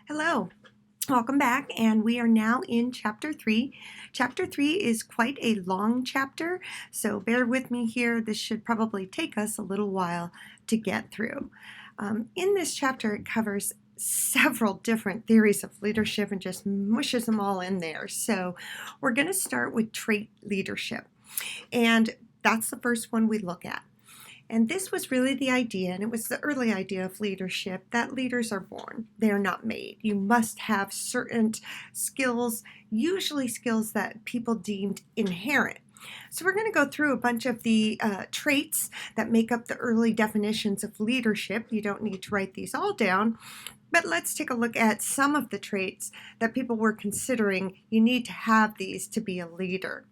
Hello, welcome back, and we are now in Chapter 3. Chapter 3 is quite a long chapter, so bear with me here. This should probably take us a little while to get through. In this chapter, it covers several different theories of leadership and just mushes them all in there. So we're going to start with trait leadership, and that's the first one we look at. And this was really the idea, and it was the early idea of leadership, that leaders are born. They are not made. You must have certain skills, usually skills that people deemed inherent. So we're going to go through a bunch of the traits that make up the early definitions of leadership. You don't need to write these all down, but let's take a look at some of the traits that people were considering you need to have these to be a leader.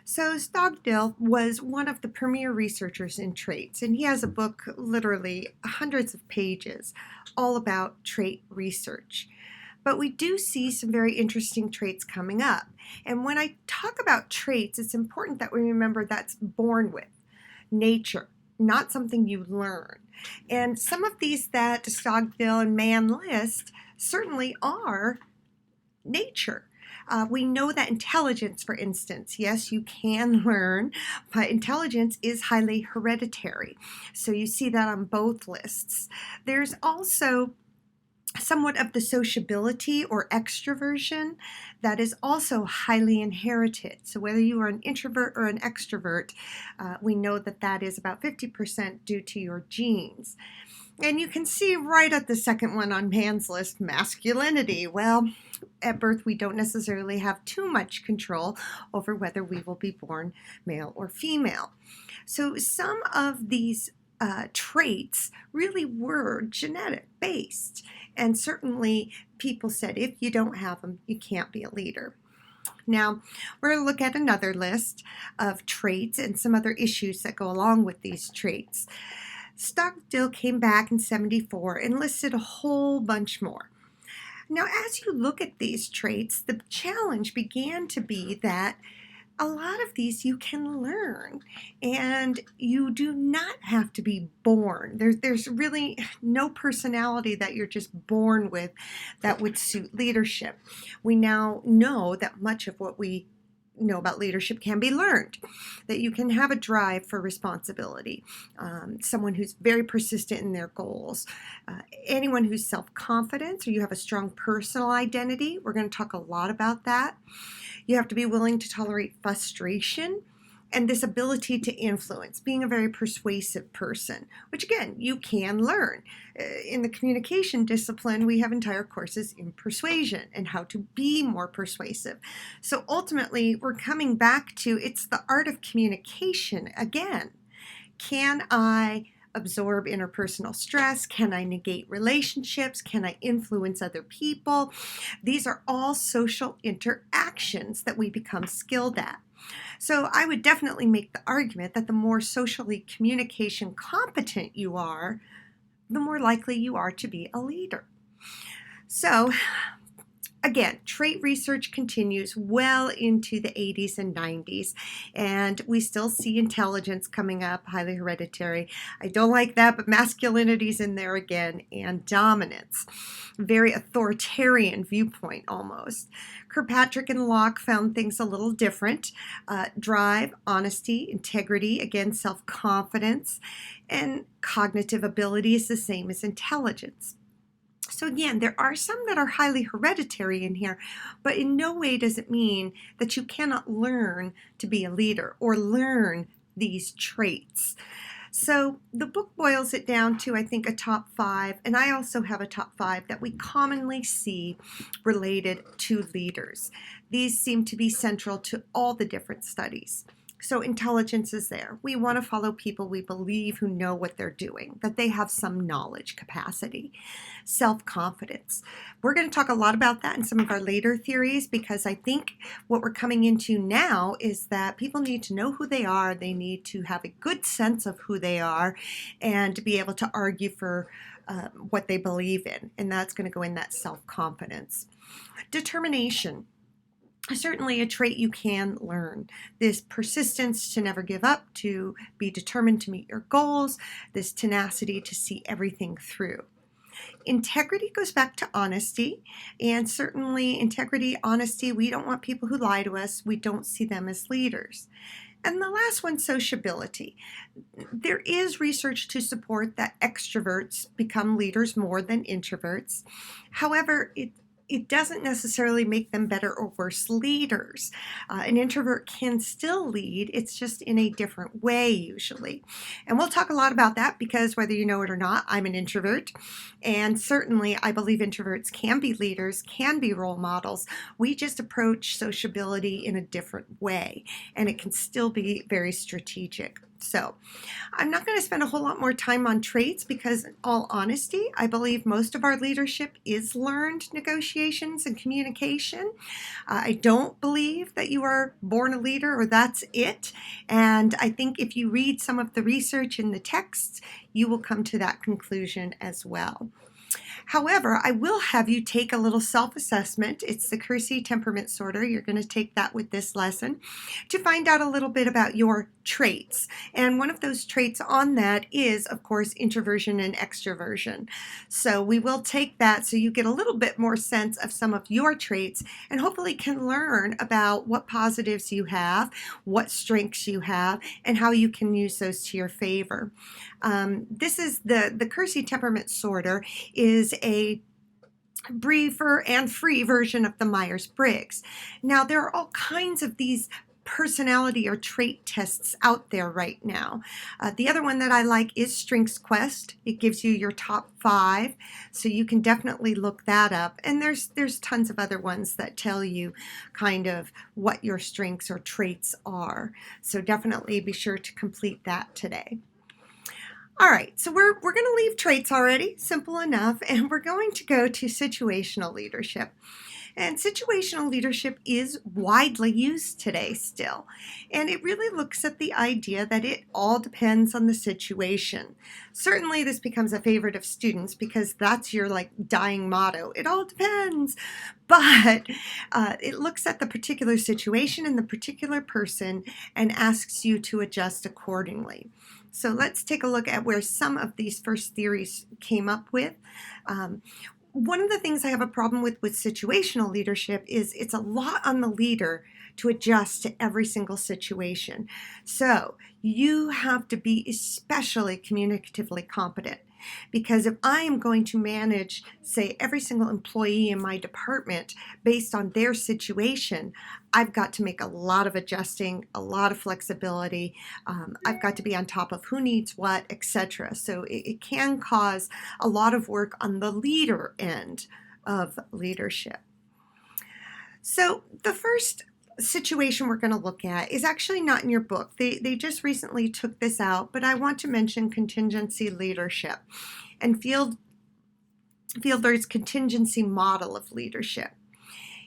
So Stockdale was one of the premier researchers in traits, and he has a book, literally hundreds of pages, all about trait research. But we do see some very interesting traits coming up. And when I talk about traits, it's important that we remember that's born with, nature, not something you learn. And some of these that Stockdale and Mann list certainly are nature. We know that intelligence, for instance, yes, you can learn, but intelligence is highly hereditary. So you see that on both lists. There's also somewhat of the sociability or extroversion that is also highly inherited. So whether you are an introvert or an extrovert, we know that that is about 50% due to your genes. And you can see right at the second one on Mann's list, masculinity. Well, at birth, we don't necessarily have too much control over whether we will be born male or female. So some of these traits really were genetic based. And certainly people said if you don't have them, you can't be a leader. Now, we're going to look at another list of traits and some other issues that go along with these traits. Stockdale came back in 1974 and listed a whole bunch more. Now, as you look at these traits, the challenge began to be that a lot of these you can learn, and you do not have to be born. There's really no personality that you're just born with that would suit leadership. We now know that much of what we know about leadership can be learned, that you can have a drive for responsibility, someone who's very persistent in their goals, anyone who's self-confident, or you have a strong personal identity. We're going to talk a lot about that. You have to be willing to tolerate frustration and this ability to influence, being a very persuasive person, which again, you can learn. In the communication discipline, we have entire courses in persuasion and how to be more persuasive. So ultimately, we're coming back to it's the art of communication again. Can I absorb interpersonal stress? Can I negate relationships? Can I influence other people? These are all social interactions that we become skilled at. So I would definitely make the argument that the more socially communication competent you are, the more likely you are to be a leader. So again, trait research continues well into the 80s and 90s, and we still see intelligence coming up, highly hereditary. I don't like that, but masculinity's in there again, and dominance. Very authoritarian viewpoint almost. Kirkpatrick and Locke found things a little different. Drive, honesty, integrity, again, self-confidence, and cognitive ability is the same as intelligence. So again, there are some that are highly hereditary in here, but in no way does it mean that you cannot learn to be a leader or learn these traits. So the book boils it down to, I think, a top 5, and I also have a top 5 that we commonly see related to leaders. These seem to be central to all the different studies. So intelligence is there. We want to follow people we believe who know what they're doing, that they have some knowledge capacity. Self-confidence. We're going to talk a lot about that in some of our later theories, because I think what we're coming into now is that people need to know who they are. They need to have a good sense of who they are and to be able to argue for what they believe in. And that's going to go in that self-confidence. Determination. Certainly a trait you can learn. This persistence to never give up, to be determined to meet your goals, this tenacity to see everything through. Integrity goes back to honesty, and certainly integrity, honesty, we don't want people who lie to us. We don't see them as leaders. And the last one, sociability. There is research to support that extroverts become leaders more than introverts. However, it doesn't necessarily make them better or worse leaders. An introvert can still lead, it's just in a different way usually. And we'll talk a lot about that because whether you know it or not, I'm an introvert. And certainly I believe introverts can be leaders, can be role models. We just approach sociability in a different way, and it can still be very strategic. So I'm not going to spend a whole lot more time on traits because, in all honesty, I believe most of our leadership is learned negotiations and communication. I don't believe that you are born a leader or that's it. And I think if you read some of the research in the texts, you will come to that conclusion as well. However, I will have you take a little self-assessment. It's the Kersey Temperament Sorter. You're going to take that with this lesson to find out a little bit about your traits. And one of those traits on that is, of course, introversion and extroversion. So we will take that so you get a little bit more sense of some of your traits and hopefully can learn about what positives you have, what strengths you have, and how you can use those to your favor. This is the Kersey Temperament Sorter is a briefer and free version of the Myers-Briggs. Now, there are all kinds of these personality or trait tests out there right now. The other one that I like is Strengths Quest. It gives you your top 5, so you can definitely look that up. And there's tons of other ones that tell you kind of what your strengths or traits are. So definitely be sure to complete that today. All right, so we're going to leave traits already, simple enough, and we're going to go to situational leadership. And situational leadership is widely used today still. And it really looks at the idea that it all depends on the situation. Certainly this becomes a favorite of students because that's your dying motto. It all depends. But it looks at the particular situation and the particular person and asks you to adjust accordingly. So let's take a look at where some of these first theories came up with. One of the things I have a problem with situational leadership is it's a lot on the leader to adjust to every single situation. So you have to be especially communicatively competent. Because if I am going to manage, say, every single employee in my department based on their situation, I've got to make a lot of adjusting, a lot of flexibility. I've got to be on top of who needs what, etc. So it can cause a lot of work on the leader end of leadership. So the first situation we're going to look at is actually not in your book. They just recently took this out, but I want to mention contingency leadership and Fiedler's contingency model of leadership.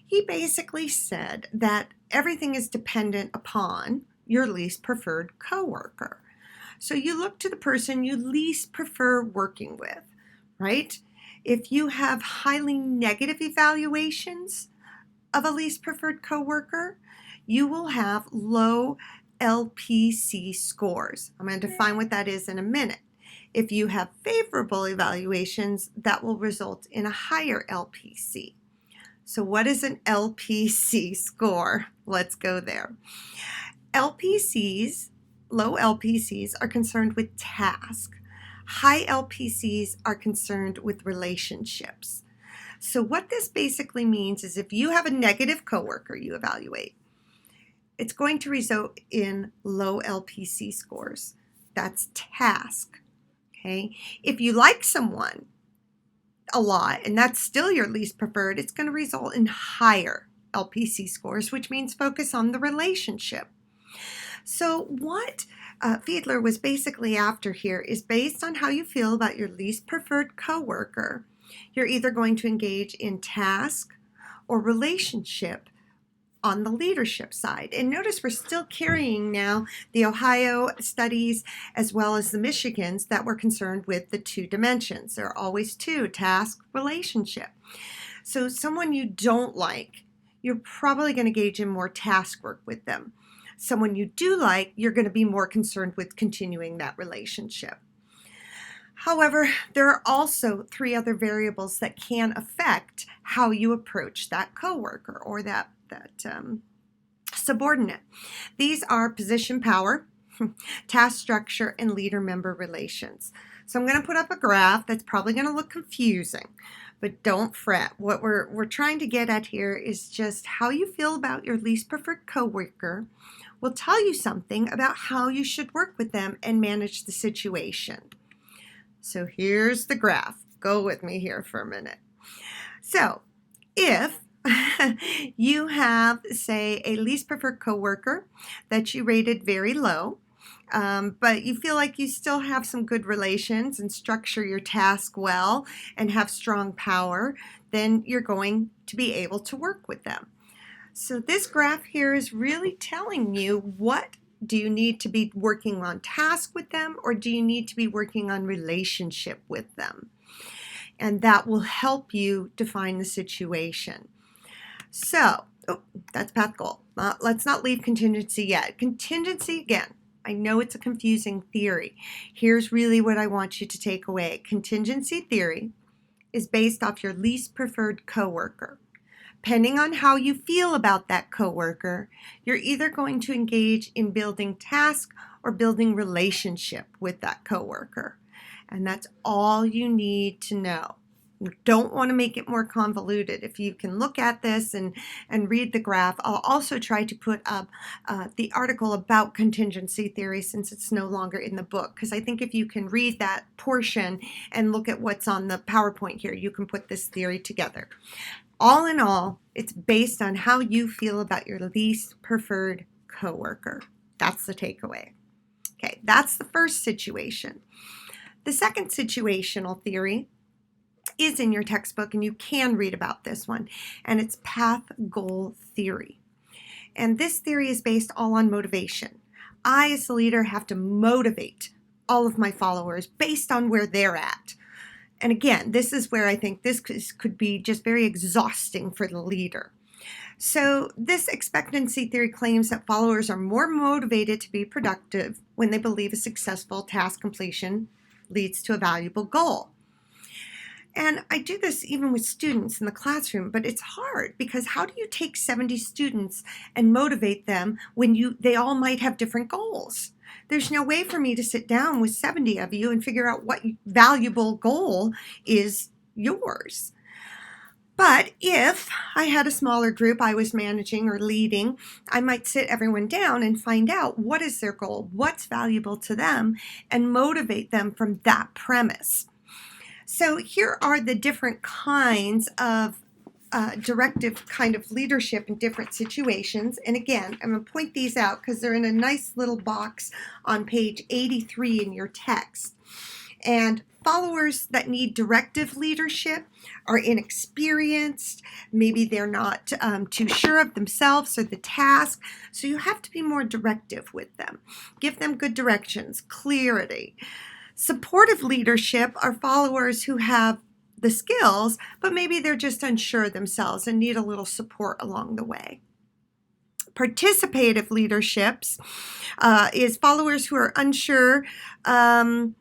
He basically said that everything is dependent upon your least preferred coworker. So you look to the person you least prefer working with, right? If you have highly negative evaluations of a least preferred coworker, you will have low LPC scores. I'm going to define what that is in a minute. If you have favorable evaluations, that will result in a higher LPC. So what is an LPC score? Let's go there. LPCs, low LPCs, are concerned with task. High LPCs are concerned with relationships. So what this basically means is if you have a negative coworker you evaluate, it's going to result in low LPC scores. That's task. Okay? If you like someone a lot and that's still your least preferred, it's going to result in higher LPC scores, which means focus on the relationship. So what Fiedler was basically after here is based on how you feel about your least preferred coworker, you're either going to engage in task or relationship on the leadership side. And notice we're still carrying now the Ohio studies as well as the Michigans that were concerned with the 2 dimensions. There are always 2, task, relationship. So someone you don't like, you're probably going to engage in more task work with them. Someone you do like, you're going to be more concerned with continuing that relationship. However, there are also three other variables that can affect how you approach that coworker or that subordinate. These are position power, task structure, and leader-member relations. So I'm going to put up a graph that's probably going to look confusing, but don't fret. What we're trying to get at here is just how you feel about your least preferred coworker will tell you something about how you should work with them and manage the situation. So here's the graph. Go with me here for a minute. So if you have, say, a least preferred coworker that you rated very low, but you feel like you still have some good relations and structure your task well and have strong power, then you're going to be able to work with them. So this graph here is really telling you, what do you need to be working on task with them, or do you need to be working on relationship with them? And that will help you define the situation. So, that's path goal. Let's not leave contingency yet. Contingency, again, I know it's a confusing theory. Here's really what I want you to take away. Contingency theory is based off your least preferred coworker. Depending on how you feel about that coworker, you're either going to engage in building task or building relationship with that coworker. And that's all you need to know. You don't want to make it more convoluted. If you can look at this and read the graph, I'll also try to put up the article about contingency theory since it's no longer in the book, because I think if you can read that portion and look at what's on the PowerPoint here, you can put this theory together. All in all, it's based on how you feel about your least preferred coworker. That's the takeaway. Okay, that's the first situation. The second situational theory is in your textbook, and you can read about this one, and it's path goal theory. And this theory is based all on motivation. I, as the leader, have to motivate all of my followers based on where they're at. And again, this is where I think this could be just very exhausting for the leader. So this expectancy theory claims that followers are more motivated to be productive when they believe a successful task completion leads to a valuable goal. And I do this even with students in the classroom, but it's hard because how do you take 70 students and motivate them when they all might have different goals? There's no way for me to sit down with 70 of you and figure out what valuable goal is yours. But if I had a smaller group I was managing or leading, I might sit everyone down and find out what is their goal, what's valuable to them, and motivate them from that premise. So here are the different kinds of directive kind of leadership in different situations. And again, I'm going to point these out because they're in a nice little box on page 83 in your text. And followers that need directive leadership are inexperienced. Maybe they're not too sure of themselves or the task. So you have to be more directive with them. Give them good directions, clarity. Supportive leadership are followers who have the skills, but maybe they're just unsure themselves and need a little support along the way. Participative leaderships is followers who are unsure to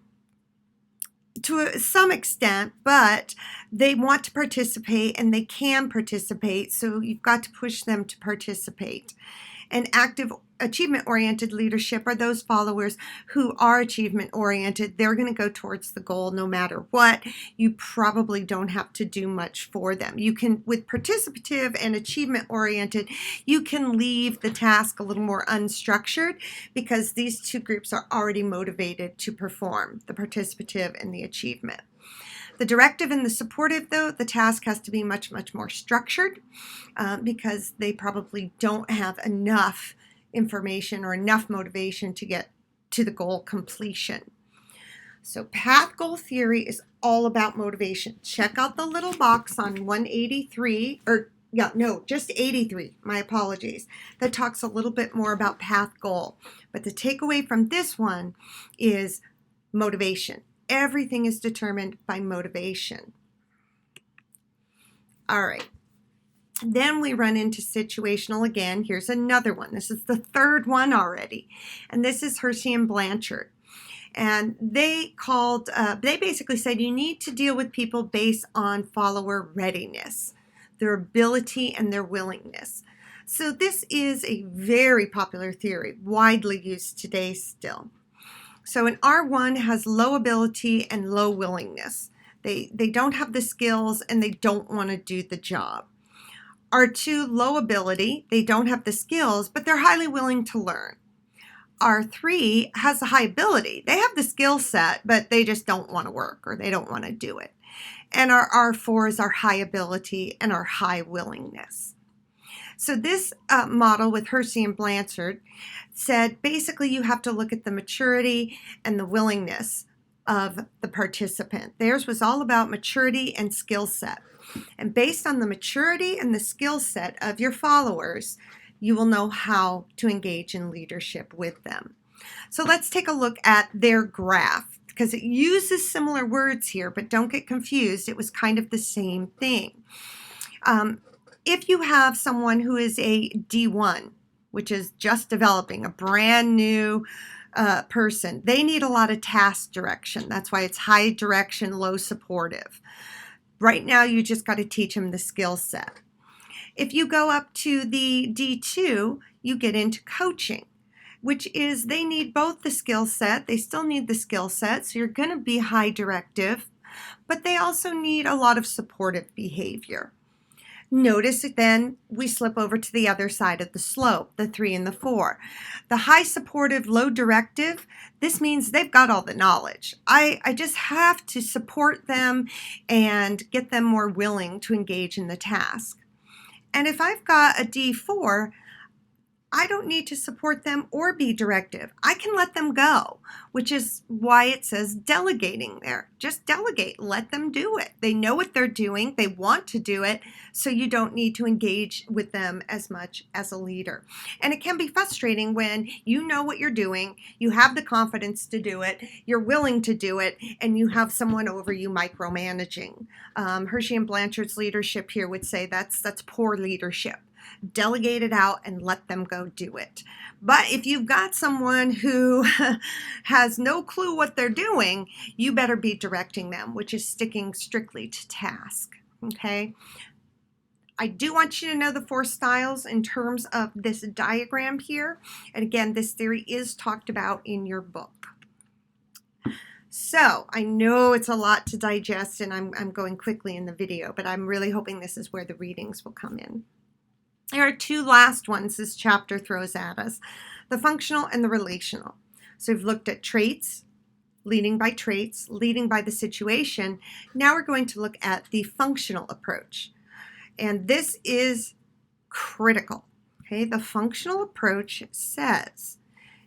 some extent, but they want to participate and they can participate, so you've got to push them to participate. And active achievement-oriented leadership are those followers who are achievement-oriented. They're going to go towards the goal no matter what. You probably don't have to do much for them. You can, with participative and achievement-oriented, you can leave the task a little more unstructured because these two groups are already motivated to perform, the participative and the achievement. The directive and the supportive, though, the task has to be much, much more structured because they probably don't have enough information or enough motivation to get to the goal completion. So path goal theory is all about motivation. Check out the little box on 183, just 83, my apologies, that talks a little bit more about path goal. But the takeaway from this one is motivation. Everything is determined by motivation. All right. Then we run into situational again. Here's another one. This is the third one already. And this is Hershey and Blanchard. And they basically said you need to deal with people based on follower readiness, their ability and their willingness. So this is a very popular theory, widely used today still. So an R1 has low ability and low willingness. They don't have the skills and they don't want to do the job. R2, low ability, they don't have the skills, but they're highly willing to learn. R3 has a high ability. They have the skill set, but they just don't want to work or they don't want to do it. And our R4 is our high ability and our high willingness. So this model with Hershey and Blanchard said basically you have to look at the maturity and the willingness of the participant. Theirs was all about maturity and skill set. And based on the maturity and the skill set of your followers, you will know how to engage in leadership with them. So let's take a look at their graph, because it uses similar words here, but don't get confused. It was kind of the same thing. If you have someone who is a D1, which is just developing, a brand new person, they need a lot of task direction. That's why it's high direction, low supportive. Right now, you just got to teach them the skill set. If you go up to the D2, you get into coaching, which is they need both the skill set. They still need the skill set, so you're going to be high directive, but they also need a lot of supportive behavior. Notice then we slip over to the other side of the slope, the 3 and the 4. The high supportive, low directive, this means they've got all the knowledge. I just have to support them and get them more willing to engage in the task. And if I've got a D4, I don't need to support them or be directive. I can let them go, which is why it says delegating there. Just delegate, let them do it. They know what they're doing, they want to do it, so you don't need to engage with them as much as a leader. And it can be frustrating when you know what you're doing, you have the confidence to do it, you're willing to do it, and you have someone over you micromanaging. Hershey and Blanchard's leadership here would say that's poor leadership. Delegate it out and let them go do it. But if you've got someone who has no clue what they're doing, you better be directing them, which is sticking strictly to task. Okay? I do want you to know the 4 styles in terms of this diagram here. And again, this theory is talked about in your book. So I know it's a lot to digest and I'm going quickly in the video, but I'm really hoping this is where the readings will come in. There are 2 last ones this chapter throws at us, the functional and the relational. So we've looked at traits, leading by traits, leading by the situation. Now we're going to look at the functional approach. And this is critical. Okay, the functional approach says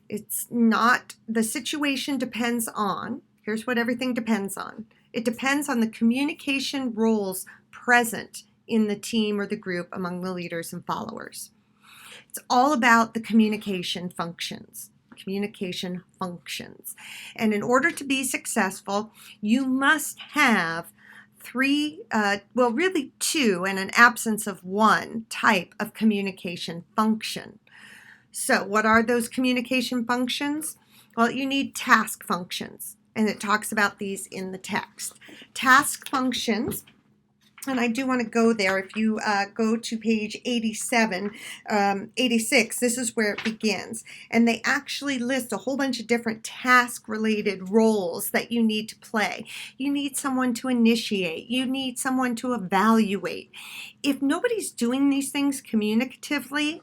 it's not, the situation depends on, here's what everything depends on. It depends on the communication roles present in the team or the group among the leaders and followers. It's all about the communication functions. Communication functions. And in order to be successful, you must have 3, really 2, and an absence of 1 type of communication function. So what are those communication functions? Well, you need task functions, and it talks about these in the text. Task functions, and I do want to go there. If you go to page 86, this is where it begins. And they actually list a whole bunch of different task-related roles that you need to play. You need someone to initiate. You need someone to evaluate. If nobody's doing these things communicatively,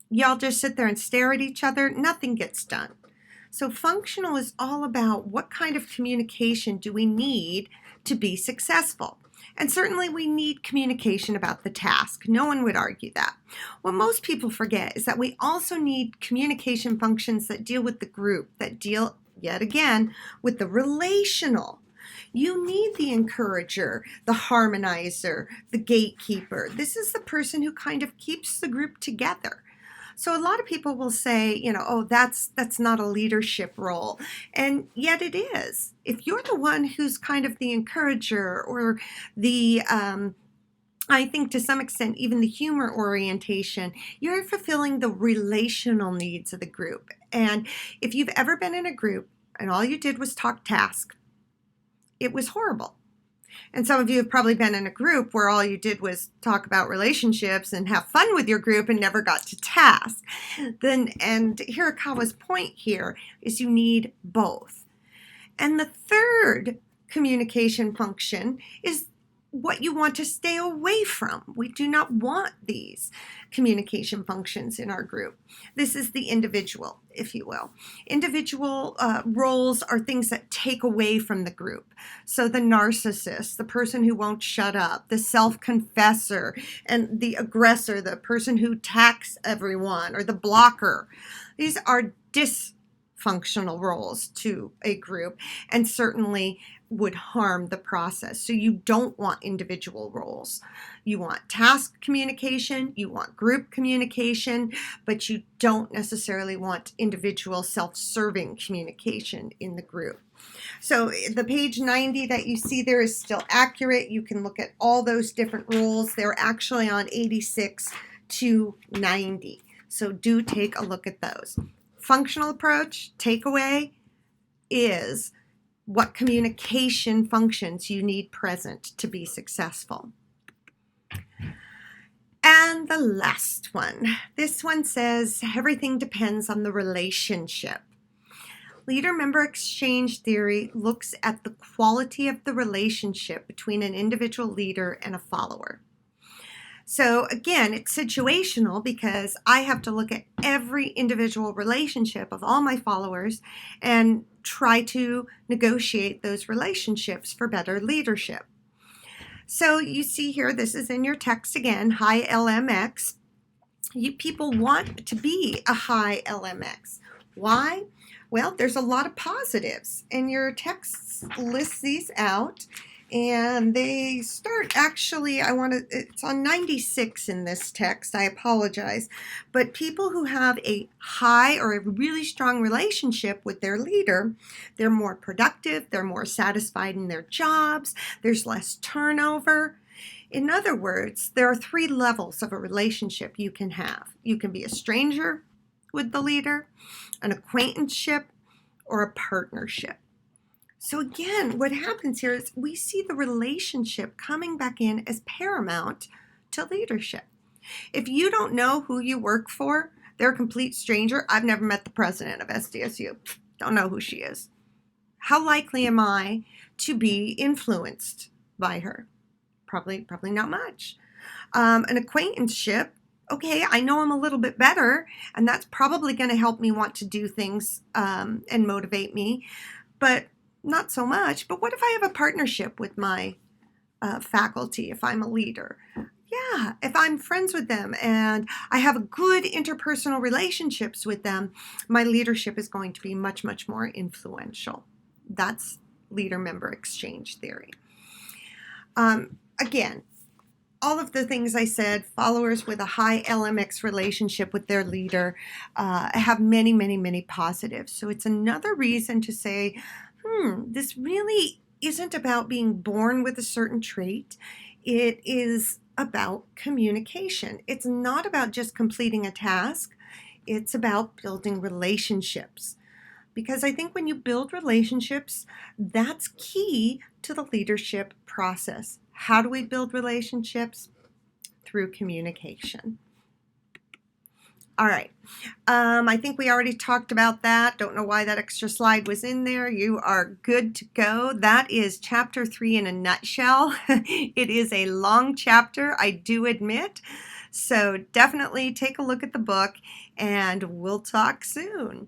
y'all just sit there and stare at each other. Nothing gets done. So functional is all about what kind of communication do we need to be successful. And certainly we need communication about the task. No one would argue that. What most people forget is that we also need communication functions that deal with the group, that deal, yet again, with the relational. You need the encourager, the harmonizer, the gatekeeper. This is the person who kind of keeps the group together. So a lot of people will say, oh, that's not a leadership role. And yet it is. If you're the one who's kind of the encourager or the, I think to some extent, even the humor orientation, you're fulfilling the relational needs of the group. And if you've ever been in a group, and all you did was talk task, it was horrible. And some of you have probably been in a group where all you did was talk about relationships and have fun with your group and never got to task. And Hirakawa's point here is you need both. And the third communication function is what you want to stay away from. We do not want these communication functions in our group. This is the individual, if you will. Individual roles are things that take away from the group. So the narcissist, the person who won't shut up, the self-confessor, and the aggressor, the person who attacks everyone, or the blocker. These are dysfunctional roles to a group, and certainly would harm the process. So you don't want individual roles. You want task communication, you want group communication, but you don't necessarily want individual self-serving communication in the group. So the page 90 that you see there is still accurate. You can look at all those different roles. They're actually on 86 to 90. So do take a look at those. Functional approach, takeaway, is what communication functions you need present to be successful. And the last one. This one says everything depends on the relationship. Leader-member exchange theory looks at the quality of the relationship between an individual leader and a follower. So again, it's situational because I have to look at every individual relationship of all my followers and try to negotiate those relationships for better leadership. So you see here, this is in your text again, high LMX. People want to be a high LMX. Why? Well, there's a lot of positives, and your text lists these out. And they start actually, it's on 96 in this text, I apologize. But people who have a high or a really strong relationship with their leader, they're more productive, they're more satisfied in their jobs, there's less turnover. In other words, there are 3 levels of a relationship you can have. You can be a stranger with the leader, an acquaintanceship, or a partnership. So again, what happens here is we see the relationship coming back in as paramount to leadership. If you don't know who you work for, they're a complete stranger. I've never met the president of SDSU. Don't know who she is. How likely am I to be influenced by her? Probably not much. An acquaintanceship, okay, I know him a little bit better, and that's probably going to help me want to do things and motivate me, but not so much. But what if I have a partnership with my faculty, if I'm a leader? Yeah, if I'm friends with them and I have a good interpersonal relationships with them, my leadership is going to be much, much more influential. That's leader-member exchange theory. Again, all of the things I said, followers with a high LMX relationship with their leader have many, many, many positives. So it's another reason to say, this really isn't about being born with a certain trait. It is about communication. It's not about just completing a task. It's about building relationships. Because I think when you build relationships, that's key to the leadership process. How do we build relationships? Through communication. All right. I think we already talked about that. Don't know why that extra slide was in there. You are good to go. That is chapter 3 in a nutshell. It is a long chapter, I do admit. So definitely take a look at the book, and we'll talk soon.